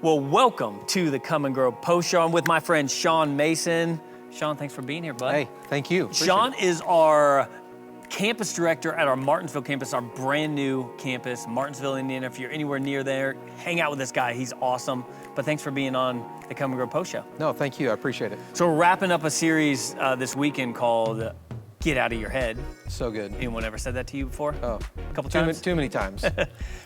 Well, welcome to the Come and Grow Post Show. I'm with my friend Sean Mason. Sean, thanks for being here, bud. Hey, thank you. Sean is our campus director at our Martinsville campus, our brand new campus, Martinsville, Indiana. If you're anywhere near there, hang out with this guy. He's awesome. But thanks for being on the Come and Grow Post Show. No, thank you. I appreciate it. So we're wrapping up a series this weekend called Get Out of Your Head. So good. Anyone ever said that to you before? Oh, a couple times? Too many times.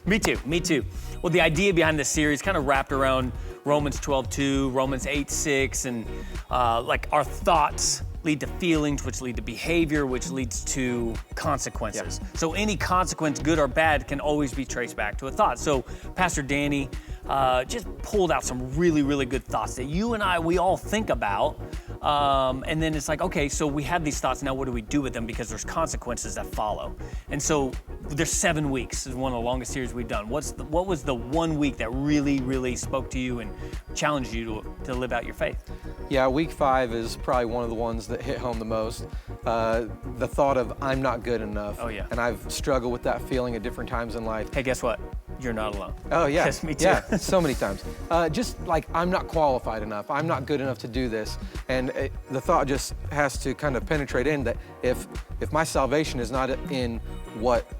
Me too. Well, the idea behind this series kind of wrapped around Romans 12:2, Romans 8:6, and like our thoughts lead to feelings, which lead to behavior, which leads to consequences. Yeah. So any consequence, good or bad, can always be traced back to a thought. So Pastor Danny just pulled out some really, really good thoughts that you and we all think about. And then it's like, okay, so we have these thoughts, now what do we do with them? Because there's consequences that follow. And so there's 7 weeks. This is one of the longest series we've done. What was the 1 week that really, really spoke to you and challenged you to live out your faith? Yeah, week 5 is probably one of the ones that hit home the most. The thought of I'm not good enough. Oh, yeah. And I've struggled with that feeling at different times in life. Hey, guess what? You're not alone. Oh, yeah. Yes, me too. Yeah, so many times. Just like I'm not qualified enough. I'm not good enough to do this. And the thought just has to kind of penetrate in that if my salvation is not in what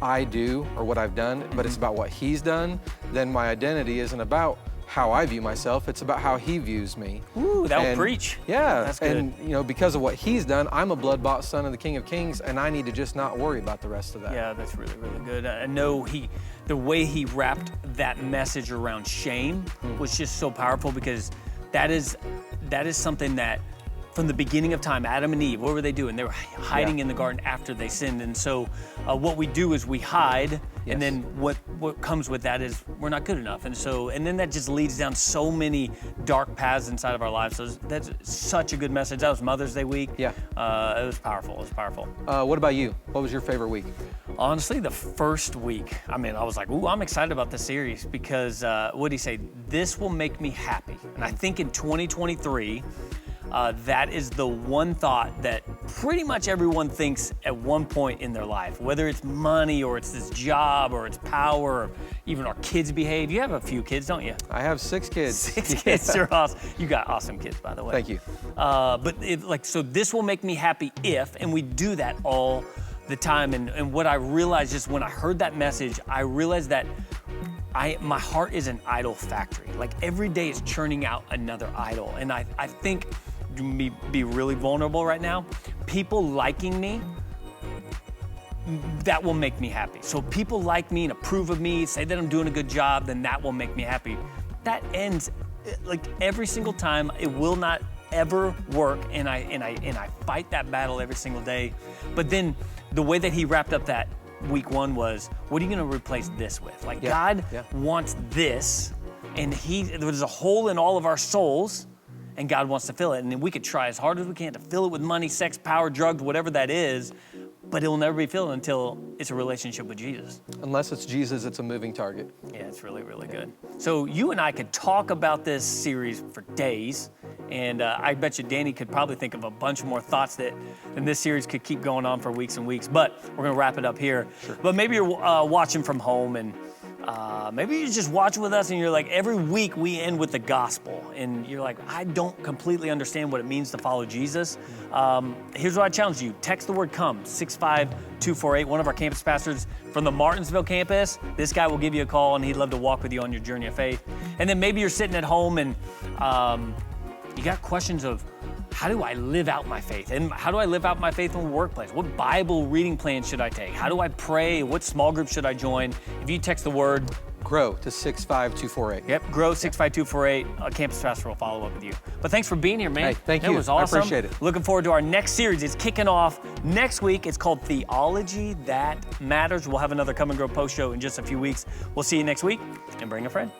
I do or what I've done, but it's about what He's done, then my identity isn't about how I view myself, it's about how He views me. Ooh, that will preach. Yeah, that's good. And because of what He's done, I'm a blood-bought son of the King of Kings, and I need to just not worry about the rest of that. Yeah, that's really, really good. I know the way he wrapped that message around shame was just so powerful, because that is something that from the beginning of time, Adam and Eve, what were they doing? They were hiding in the garden after they sinned. And so what we do is we hide, and then what comes with that is we're not good enough. And then that just leads down so many dark paths inside of our lives. So that's such a good message. That was Mother's Day week. Yeah. It was powerful. What about you? What was your favorite week? Honestly, the first week, I was like, ooh, I'm excited about this series, because what did he say? This will make me happy. And I think in 2023, that is the one thought that pretty much everyone thinks at one point in their life, whether it's money or it's this job or it's power, or even our kids behave. You have a few kids, don't you? I have 6 kids. 6 kids are awesome. You got awesome kids, by the way. Thank you. So this will make me happy if, and we do that all the time. And what I realized just when I heard that message, I realized that my heart is an idol factory. Like every day it's churning out another idol. And I think, to be really vulnerable right now, people liking me, that will make me happy. So people like me and approve of me, say that I'm doing a good job, then that will make me happy. That ends like every single time. It will not ever work, and I fight that battle every single day. But then the way that he wrapped up that week 1 was, what are you going to replace this with? Like God wants this, and there's a hole in all of our souls, and God wants to fill it. And then we could try as hard as we can to fill it with money, sex, power, drugs, whatever that is, but it will never be filled until it's a relationship with Jesus. Unless it's Jesus, it's a moving target. Yeah, it's really, really good. So you and I could talk about this series for days, and I bet you Danny could probably think of a bunch more thoughts and this series could keep going on for weeks and weeks, but we're gonna wrap it up here. Sure. But maybe you're watching from home, and maybe you just watch with us and you're like, every week we end with the gospel, and you're like, I don't completely understand what it means to follow Jesus. Here's what I challenge you. Text the word COME, 65248. One of our campus pastors from the Martinsville campus, this guy will give you a call, and he'd love to walk with you on your journey of faith. And then maybe you're sitting at home and you got questions of, how do I live out my faith? And how do I live out my faith in the workplace? What Bible reading plan should I take? How do I pray? What small group should I join? If you text the word GROW to 65248. Yep, GROW 65248. A campus pastor will follow up with you. But thanks for being here, man. Hey, thank you. It was awesome. I appreciate it. Looking forward to our next series. It's kicking off next week. It's called Theology That Matters. We'll have another Come and Grow Post Show in just a few weeks. We'll see you next week, and bring a friend.